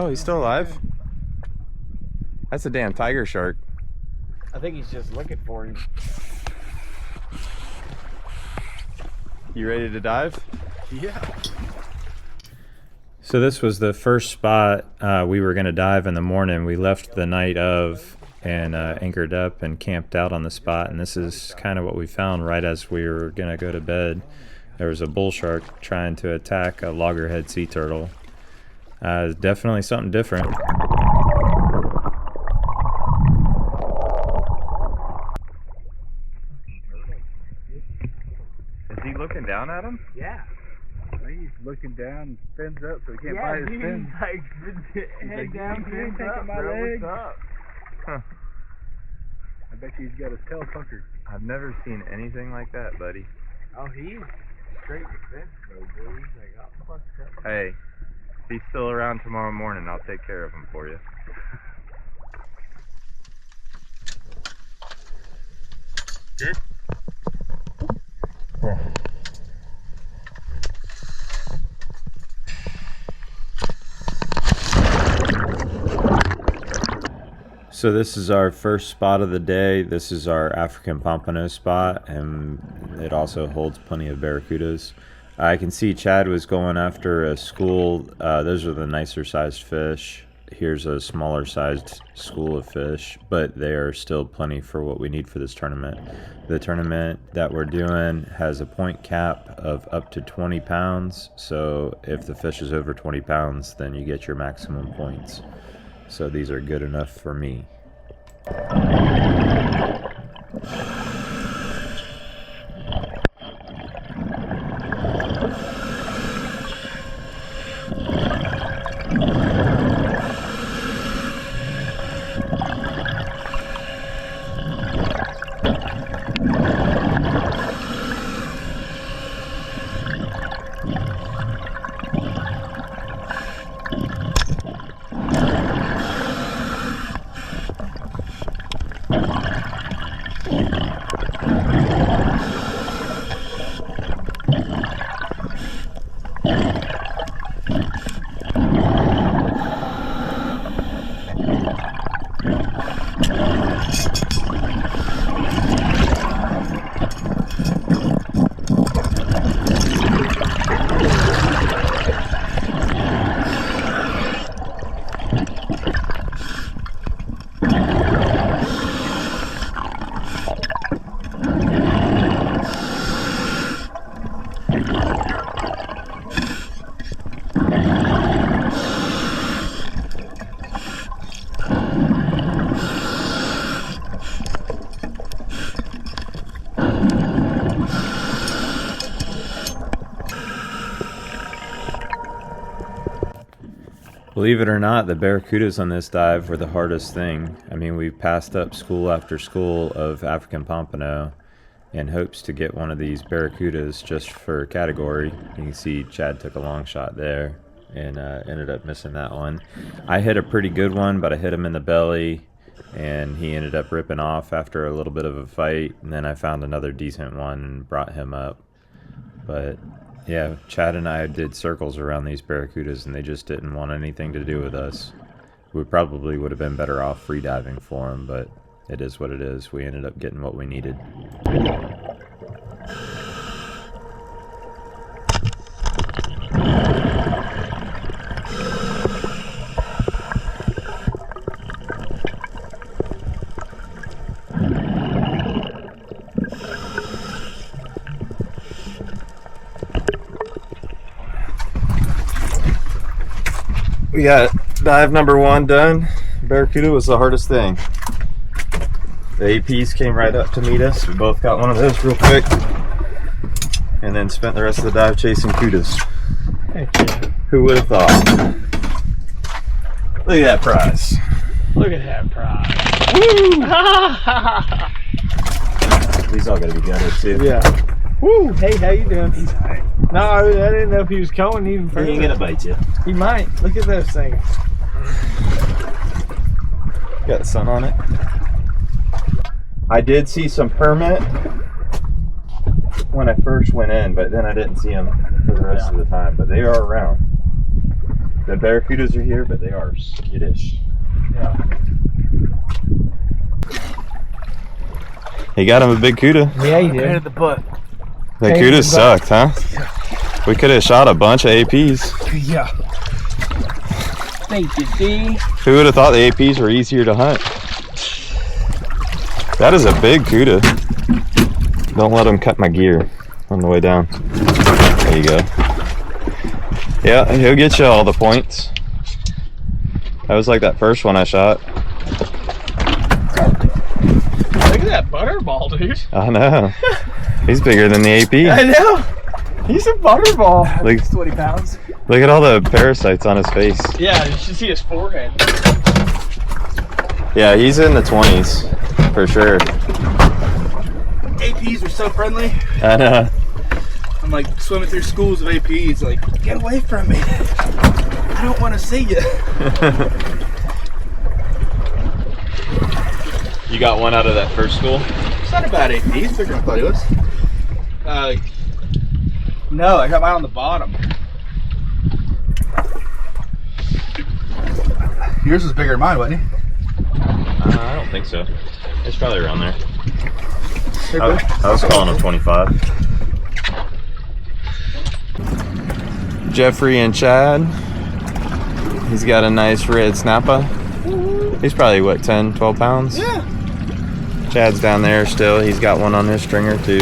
Oh, he's still alive? That's a damn tiger shark. I think he's just looking for him. You ready to dive? Yeah. So this was the first spot we were going to dive in the morning. We left the night of and anchored up and camped out on the spot. And this is kind of what we found right as we were going to go to bed. There was a bull shark trying to attack a loggerhead sea turtle. Definitely something different. Is he looking down at him? Yeah. I think he's looking down, fins up, so he can't bite his fins. Head down, fins up, my bro, leg. what's up? Huh. I bet you he's got his tail puckered. I've never seen anything like that, buddy. Oh, he's straight defense mode, dude. He's like, oh, fuck that. Hey, if he's still around tomorrow morning, I'll take care of him for you. Good? Yeah. So this is our first spot of the day. This is our African pompano spot, and it also holds plenty of barracudas. I can see Chad was going after a school. Those are the nicer sized fish. Here's a smaller sized school of fish, but they are still plenty for what we need for this tournament. The tournament that we're doing has a point cap of up to 20 pounds. So if the fish is over 20 pounds, then you get your maximum points. So these are good enough for me. Believe it or not, the barracudas on this dive were the hardest thing. I mean, we've passed up school after school of African pompano in hopes to get one of these barracudas just for category. You can see Chad took a long shot there and ended up missing that one. I hit a pretty good one, but I hit him in the belly and he ended up ripping off after a little bit of a fight. And then I found another decent one and brought him up. But yeah, Chad and I did circles around these barracudas and they just didn't want anything to do with us. We probably would have been better off free diving for them, but it is what it is. We ended up getting what we needed. We got dive number 1 done. Barracuda was the hardest thing. The APs came right up to meet us. We both got one of those real quick. And then spent the rest of the dive chasing cudas. Heck yeah. Who would have thought? Look at that prize. Look at that prize. Woo! These all gotta be gutted too. Yeah. Woo! Hey, how you doing? He's alright. No, I didn't know if he was coming even further. He ain't gonna bite you. He might. Look at those things. Got the sun on it. I did see some permit when I first went in, but then I didn't see them for the rest of the time. But they are around. The barracudas are here, but they are skittish. Yeah. He got him a big cuda. Yeah, you Pain in did. the butt. The Pain in cudas the butt. sucked, huh? We could have shot a bunch of APs. Yeah. Thank you, D. Who would have thought the APs were easier to hunt? That is a big cuda. Don't let him cut my gear on the way down. There you go. Yeah, he'll get you all the points. That was like that first one I shot. Look at that butterball, dude. I know. He's bigger than the AP. I know. He's a butterball. Look, 20 pounds. look at all the parasites on his face. Yeah, you should see his forehead. Yeah, he's in the 20s for sure. APs are so friendly. I know. I'm like swimming through schools of APs, like, get away from me. I don't want to see you. You got one out of that first school? It's not a bad APs, they're gonna play with. No, I got mine on the bottom. Yours was bigger than mine, wasn't he? I don't think so. It's probably around there. They're good. I was calling him 25. Jeffrey and Chad. He's got a nice red snapper. He's probably, what, 10, 12 pounds? Yeah. Chad's down there still. He's got one on his stringer, too.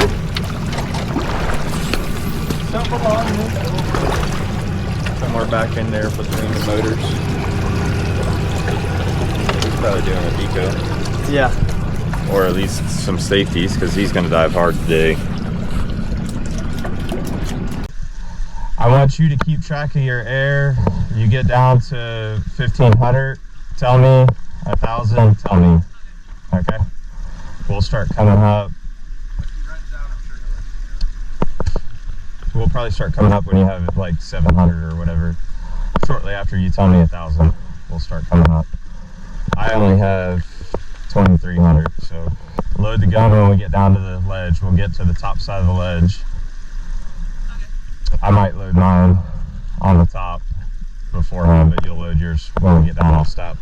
Somewhere back in there between the motors. He's probably doing a deco. Yeah. Or at least some safeties, because he's going to dive hard today. I want you to keep track of your air. You get down to 1500, tell me. 1000, tell me. Okay? We'll start coming up. We'll probably start coming up when you have like 700 or whatever. Shortly after you tell me 1000, we'll start coming up. I only have 2300, so load the gun when we get down to the ledge. We'll get to the top side of the ledge. I might load mine on the top beforehand, but you'll load yours when we get down. I'll stop.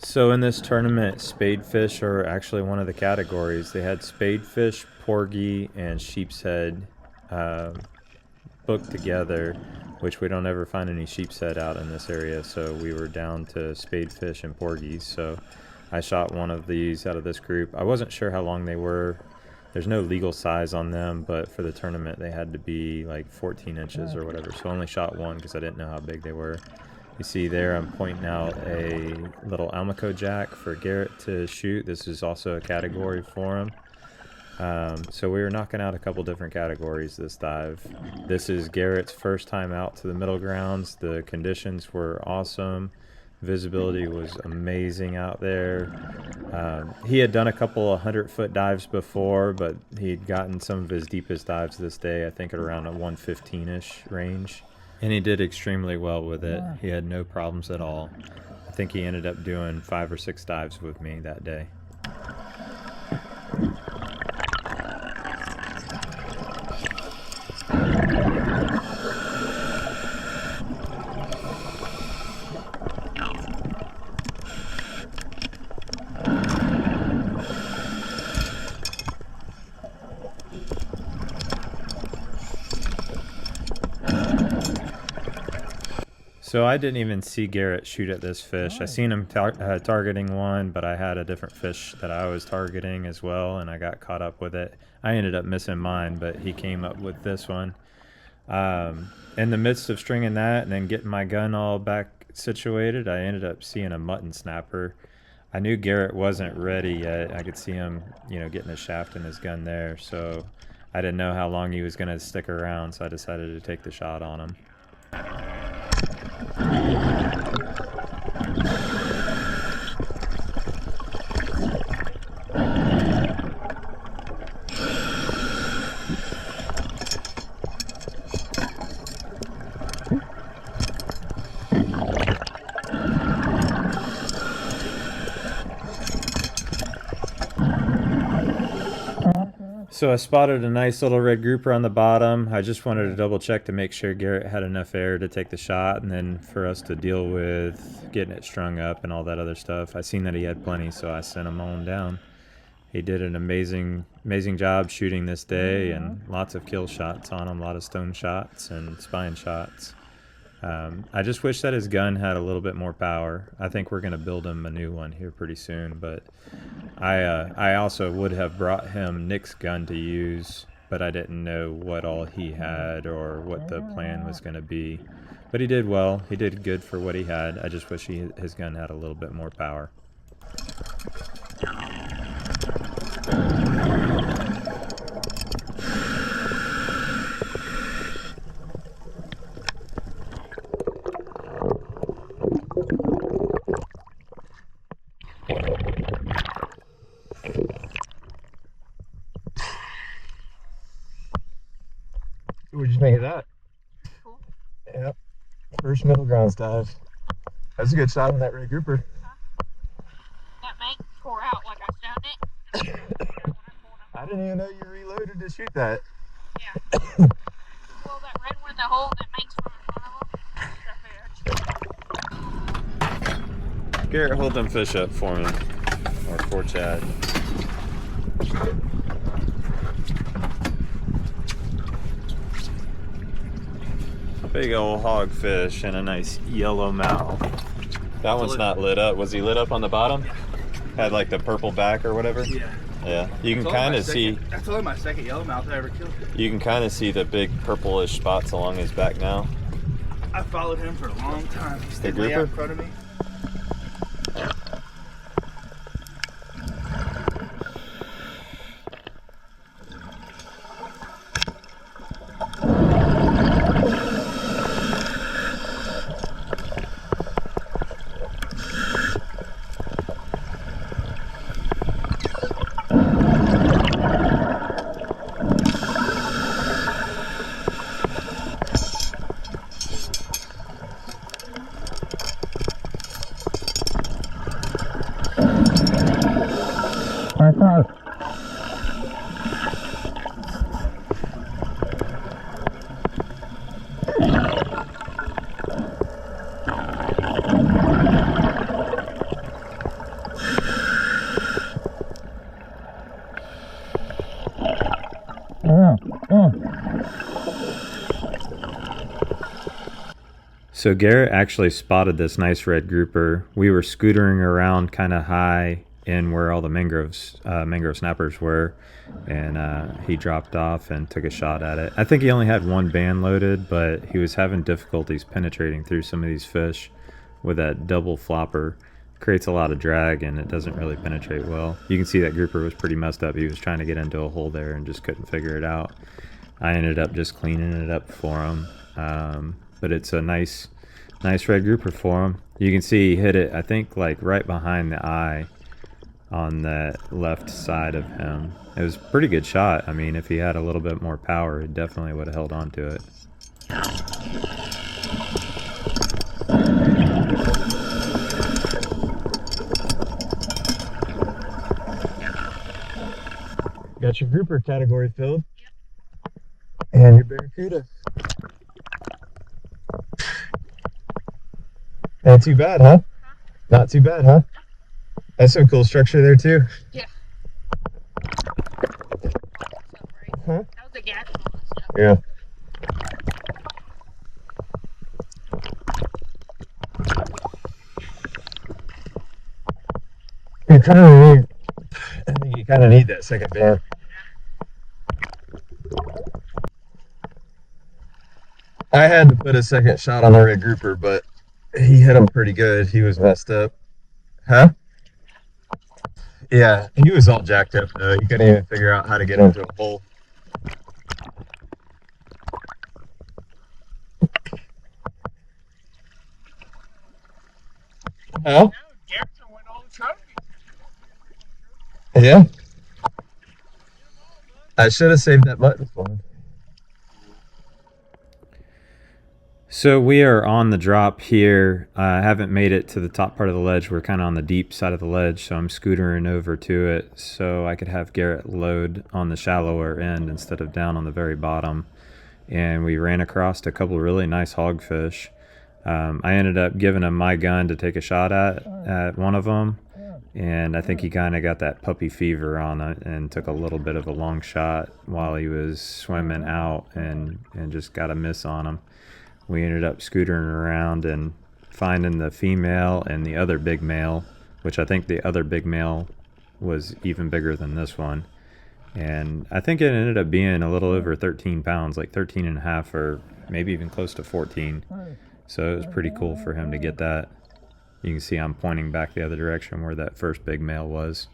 So in this tournament, spadefish are actually one of the categories. They had spadefish, porgy, and sheep's head booked together, which we don't ever find any sheep's head out in this area, so we were down to spadefish and porgies. So I shot one of these out of this group. I wasn't sure how long they were. There's no legal size on them, but for the tournament they had to be like 14 inches or whatever. So I only shot one because I didn't know how big they were. You see there I'm pointing out a little Almaco jack for Garrett to shoot. This is also a category for him. So we were knocking out a couple different categories this dive. This is Garrett's first time out to the middle grounds. The conditions were awesome. Visibility was amazing out there. He had done a couple of 100-foot dives before, but he'd gotten some of his deepest dives this day, I think at around a 115-ish range. And he did extremely well with it. He had no problems at all. I think he ended up doing 5 or 6 dives with me that day. So I didn't even see Garrett shoot at this fish. I seen him targeting one, but I had a different fish that I was targeting as well, and I got caught up with it. I ended up missing mine, but he came up with this one. In the midst of stringing that and then getting my gun all back situated, I ended up seeing a mutton snapper. I knew Garrett wasn't ready yet. I could see him, getting a shaft in his gun there, so I didn't know how long he was going to stick around, so I decided to take the shot on him. So I spotted a nice little red grouper on the bottom. I just wanted to double check to make sure Garrett had enough air to take the shot, and then for us to deal with getting it strung up and all that other stuff. I seen that he had plenty, so I sent him on down. He did an amazing job shooting this day, and lots of kill shots on him, a lot of stone shots and spine shots. I just wish that his gun had a little bit more power. I think we're going to build him a new one here pretty soon, but I also would have brought him Nick's gun to use, but I didn't know what all he had or what the plan was going to be. But he did well. He did good for what he had. I just wish his gun had a little bit more power. What'd you think of that? Cool. Yep. First middle grounds dive. That's a good shot on that red grouper. That mate tore out like I stoned it. I didn't even know you reloaded to shoot that. Yeah. Well, that red one in the hole that makes from in front of them. Garrett, hold them fish up for me, or for Chad. Big old hogfish and a nice yellow mouth. That one's not lit up. Was he lit up on the bottom? Had like the purple back or whatever? Yeah. Yeah. You can kind of see. That's only my second yellowmouth I ever killed. You can kind of see the big purplish spots along his back now. I followed him for a long time. He The stayed way out in grouper? front of me. So Garrett actually spotted this nice red grouper. We were scootering around kind of high in where all the mangrove snappers were, and he dropped off and took a shot at it. I think he only had one band loaded, but he was having difficulties penetrating through some of these fish with that double flopper. Creates a lot of drag and it doesn't really penetrate well. You can see that grouper was pretty messed up. He was trying to get into a hole there and just couldn't figure it out. I ended up just cleaning it up for him. But it's a nice red grouper for him. You can see he hit it, I think, like right behind the eye on that left side of him. It was a pretty good shot. I mean, if he had a little bit more power, he definitely would have held on to it. Got your grouper category filled. Yep. And your barracuda. Not too bad, huh? Not too bad, huh? That's some cool structure there too. Yeah. Huh? That was a gas pump and stuff. Yeah. I think you kind of need that second band. I had to put a second shot on the red grouper, but he hit him pretty good. He was messed up. Huh? Yeah, he was all jacked up though. He couldn't even figure out how to get into a hole. Huh? Yeah. I should have saved that button for him. So we are on the drop here. I haven't made it to the top part of the ledge. We're kind of on the deep side of the ledge, so I'm scootering over to it so I could have Garrett load on the shallower end instead of down on the very bottom. And we ran across a couple of really nice hogfish. I ended up giving him my gun to take a shot at one of them, and I think he kind of got that puppy fever on it and took a little bit of a long shot while he was swimming out and just got a miss on him. We ended up scootering around and finding the female and the other big male, which I think the other big male was even bigger than this one. And I think it ended up being a little over 13 pounds, like 13 and a half or maybe even close to 14. So it was pretty cool for him to get that. You can see I'm pointing back the other direction where that first big male was.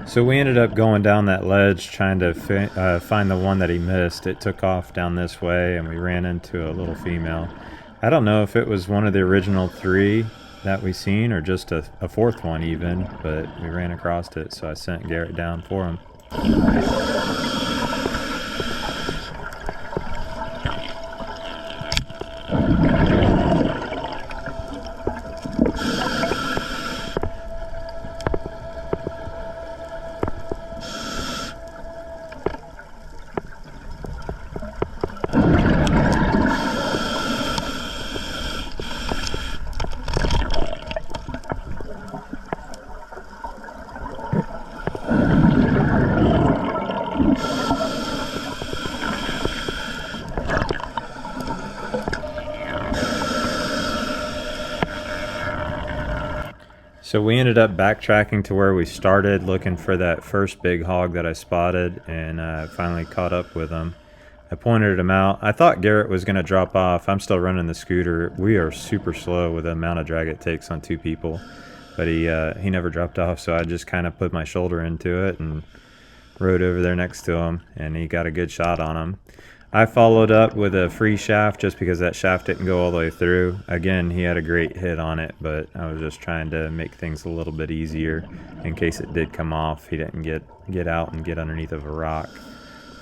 So we ended up going down that ledge trying to find the one that he missed. It took off down this way and we ran into a little female. I don't know if it was one of the original 3 that we seen or just a 4th one even, but we ran across it, so I sent Garrett down for him. So we ended up backtracking to where we started, looking for that first big hog that I spotted, and finally caught up with him. I pointed him out. I thought Garrett was going to drop off. I'm still running the scooter. We are super slow with the amount of drag it takes on 2 people, but he never dropped off, so I just kind of put my shoulder into it and rode over there next to him, and he got a good shot on him. I followed up with a free shaft just because that shaft didn't go all the way through. Again, he had a great hit on it, but I was just trying to make things a little bit easier in case it did come off. He didn't get out and get underneath of a rock.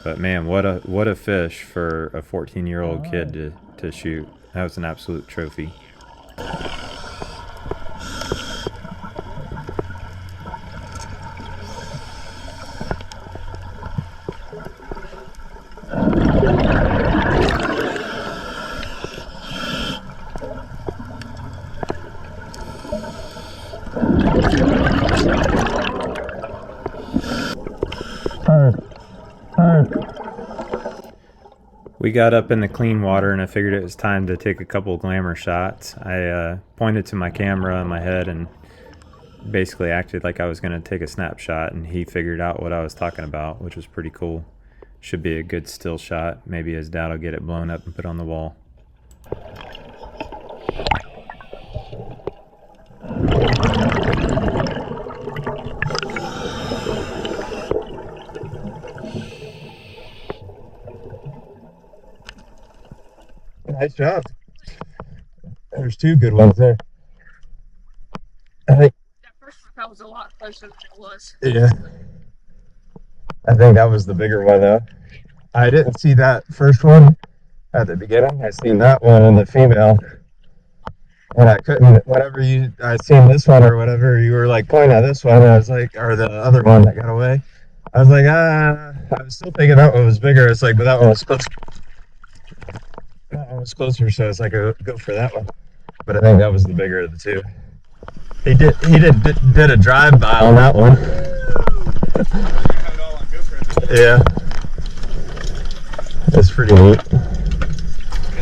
But man, what a fish for a 14-year-old kid to shoot. That was an absolute trophy. We got up in the clean water and I figured it was time to take a couple glamour shots. I pointed to my camera in my head and basically acted like I was going to take a snapshot, and he figured out what I was talking about, which was pretty cool. Should be a good still shot. Maybe his dad will get it blown up and put on the wall. Nice job. There's 2 good ones there. I think. That first one felt was a lot closer than it was. Yeah. I think that was the bigger one though. I didn't see that first one at the beginning. I seen that one and the female. And I couldn't, whenever I seen this one or whatever, you were like pointing at this one, I was like, or the other one that got away. I was like, I was still thinking that one was bigger. It's like, but that one was supposed to. That one was closer, so it's like go for that one. But I think that was the bigger of the 2. He did a drive-by on that one. Yeah, that's pretty neat. There's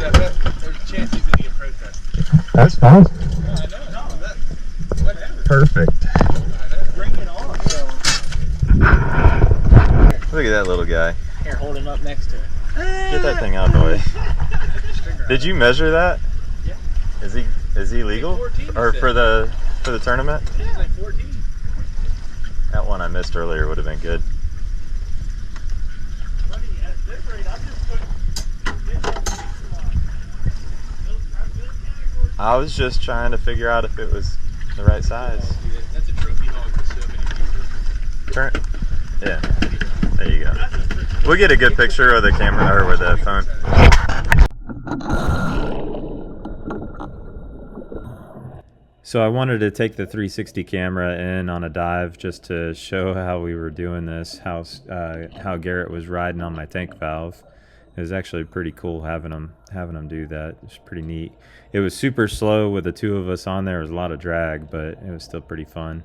a chance he's gonna get protested. That's fine. No, I know. No, whatever. Perfect. Bring it on. So. Look at that little guy. Here, hold him up next to it. Get that thing out of the way. Did you measure that? Yeah. Is he legal? 14, or for the tournament? Yeah, he's like 14. That one I missed earlier would have been good. Buddy, at this rate, I'm just putting I was just trying to figure out if it was the right size. That's a trophy hog with so many pieces. Turn. Yeah. There you go. We'll get a good picture with the camera or with the phone. So I wanted to take the 360 camera in on a dive just to show how we were doing this, how Garrett was riding on my tank valve. It was actually pretty cool having him do that. It was pretty neat. It was super slow with the two of us on there. There was a lot of drag, but it was still pretty fun.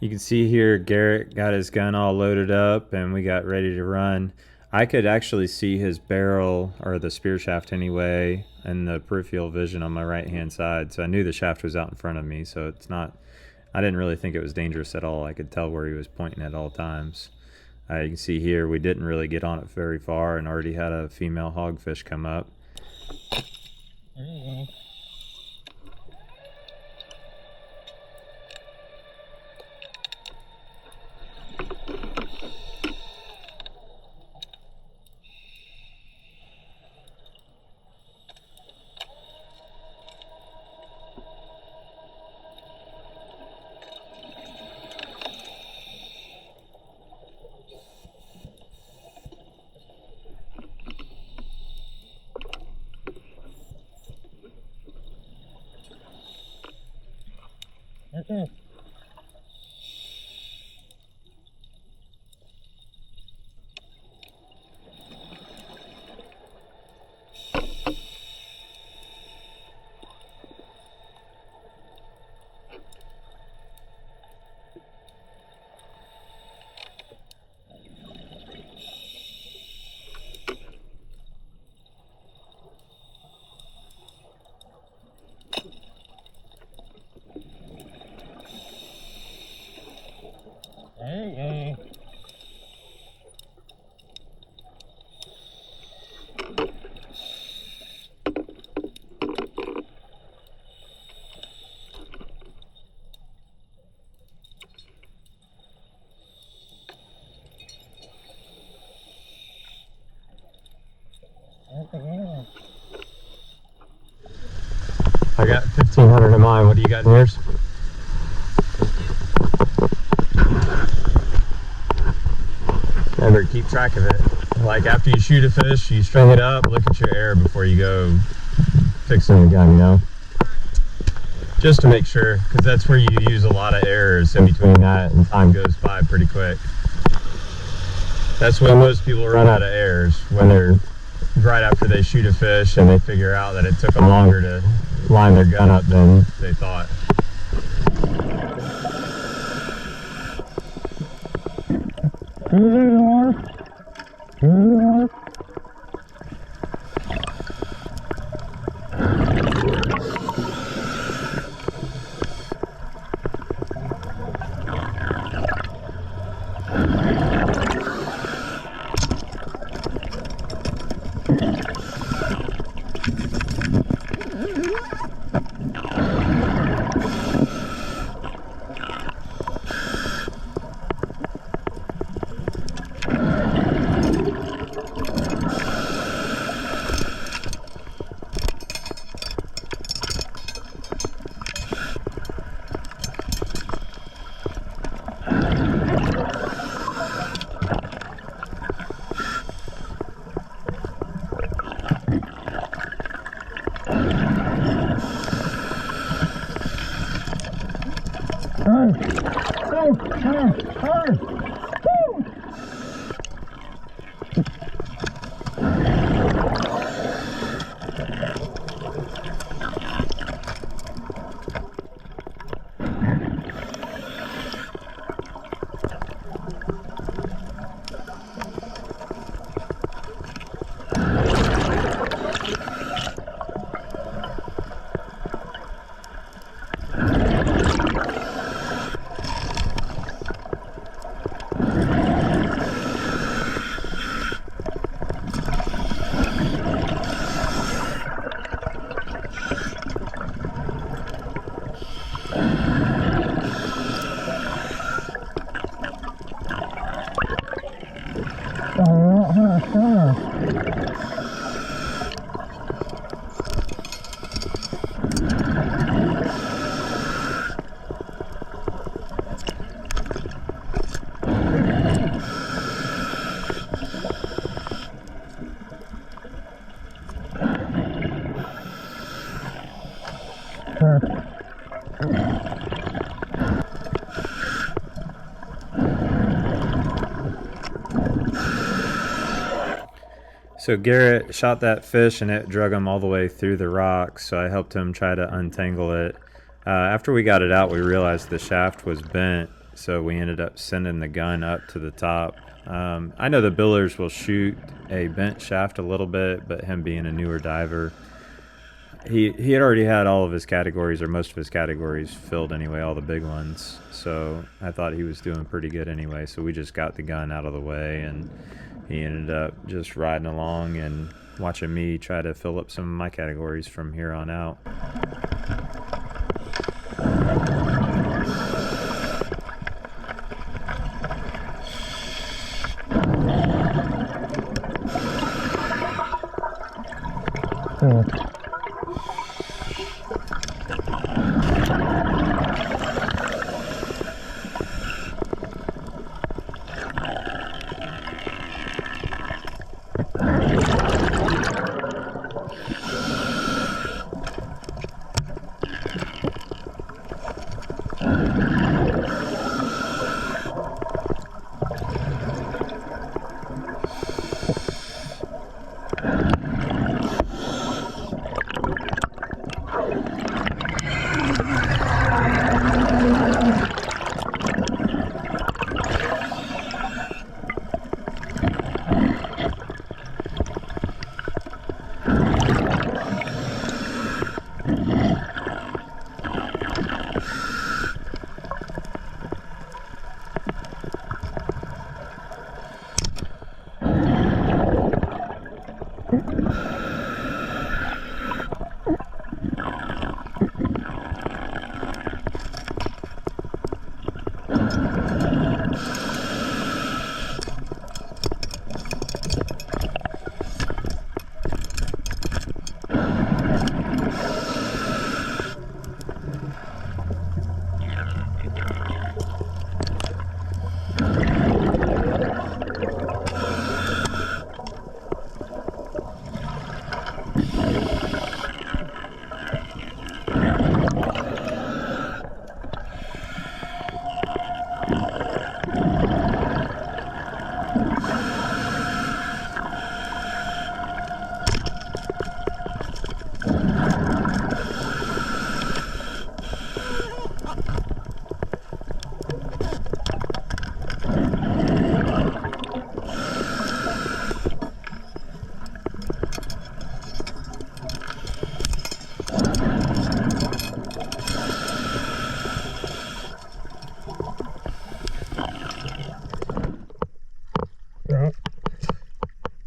You can see here Garrett got his gun all loaded up and we got ready to run. I could actually see his barrel, or the spear shaft anyway, and the peripheral vision on my right hand side, so I knew the shaft was out in front of me, so I didn't really think it was dangerous at all. I could tell where he was pointing at all times. You can see here we didn't really get on it very far and already had a female hogfish come up. I got 1,500 in mine. What do you got in yours? Remember, keep track of it. Like after you shoot a fish, you string it up, look at your air before you go fixing the gun, you know? Just to make sure, because that's where you use a lot of errors in between that and time goes by pretty quick. That's when most people run out of errors, when they're right after they shoot a fish and they figure out that it took them longer to line their gun up than they thought. So Garrett shot that fish and it drug him all the way through the rocks, so I helped him try to untangle it. After we got it out, we realized the shaft was bent, so we ended up sending the gun up to the top. I know the billers will shoot a bent shaft a little bit, but him being a newer diver, he had already had all of his categories, or most of his categories, filled anyway, all the big ones. So I thought he was doing pretty good anyway, so we just got the gun out of the way, and he ended up just riding along and watching me try to fill up some of my categories from here on out.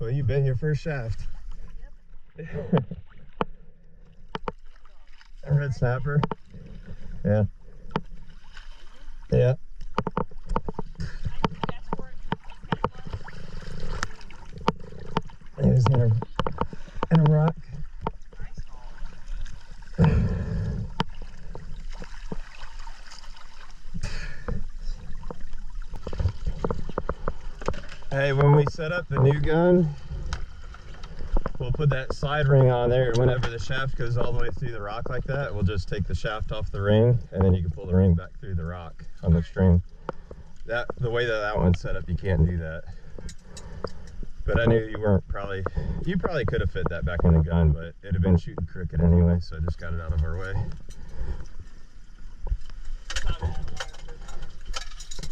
Well, you bent your first shaft. Yep. A red snapper. Yeah. Yeah. He was in a rock. Hey, when we set up the new gun, we'll put that slide ring on there. Whenever the shaft goes all the way through the rock like that, we'll just take the shaft off the ring, and then you can pull the ring back through the rock on the string. The way that one's set up, you can't do that. But I knew you probably could have fit that back in the gun, but it'd have been shooting crooked anyway, so I just got it out of our way.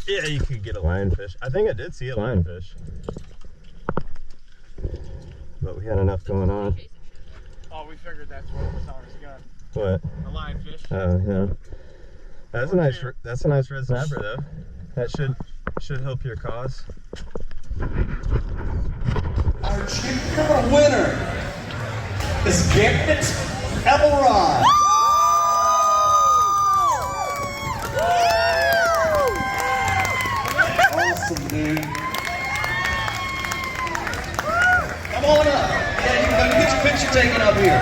Yeah, you could get a lionfish. I think I did see a lionfish. But we had enough going on. Oh, we figured that's what was on his gun. What? A lionfish. Oh, yeah. That's a nice red snapper though. That should help your cause. Our champion winner is Garrett Elrod. Awesome, dude. on up. Yeah, you can get your picture taken up here.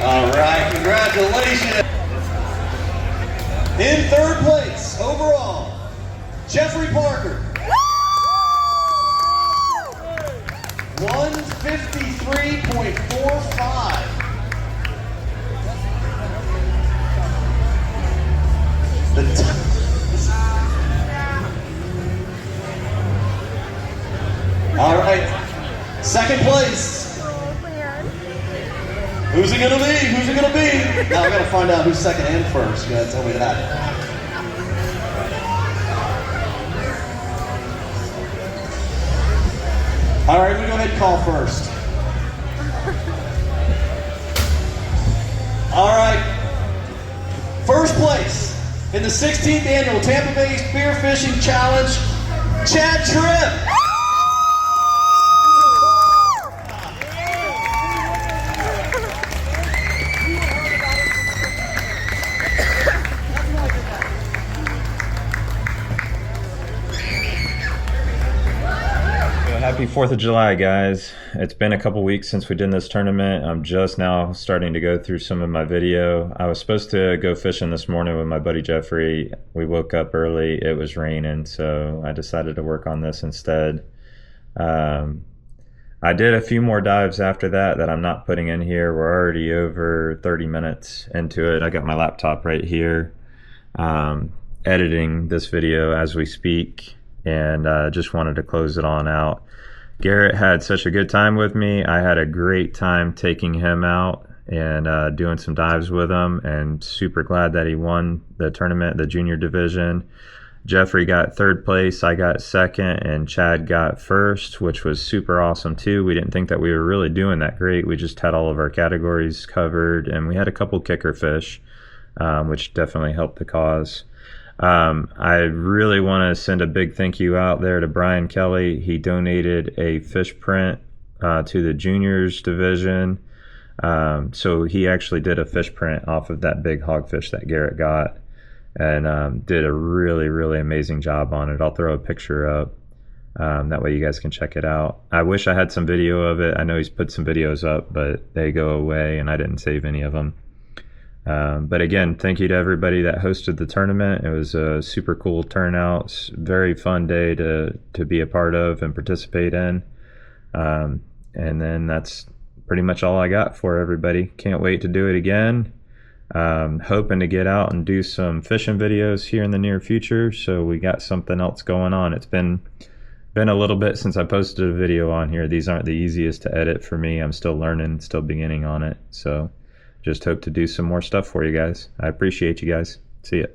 All right, congratulations. In third place overall, Jeffrey Parker. 153.45. All right, second place. Who's it gonna be? Who's it gonna be? Now I gotta find out who's second and first. You gotta tell me that. All right, we go ahead and call first. All right. First place in the 16th annual Tampa Bay Spearfishing Challenge, Chad Tripp. Happy 4th of July, guys. It's been a couple weeks since we did this tournament. I'm just now starting to go through some of my video. I was supposed to go fishing this morning with my buddy Jeffrey. We woke up early, it was raining, so I decided to work on this instead. I did a few more dives after that I'm not putting in here. We're already over 30 minutes into it. I got my laptop right here, editing this video as we speak, and just wanted to close it on out. Garrett had such a good time with me. I had a great time taking him out and doing some dives with him, and super glad that he won the tournament, the junior division. Jeffrey got third place, I got second, and Chad got first, which was super awesome too. We didn't think that we were really doing that great. We just had all of our categories covered, and we had a couple kicker fish, which definitely helped the cause. I really want to send a big thank you out there to Brian Kelly. He donated a fish print to the juniors division. So he actually did a fish print off of that big hogfish that Garrett got, and did a really, really amazing job on it. I'll throw a picture up. That way you guys can check it out. I wish I had some video of it. I know he's put some videos up, but they go away and I didn't save any of them. But again, thank you to everybody that hosted the tournament. It was a super cool turnout, very fun day to be a part of and participate in. And then that's pretty much all I got for everybody. Can't wait to do it again. Hoping to get out and do some fishing videos here in the near future, so we got something else going on. It's been a little bit since I posted a video on here. These aren't the easiest to edit for me. I'm still learning, still beginning on it. So just hope to do some more stuff for you guys. I appreciate you guys. See ya.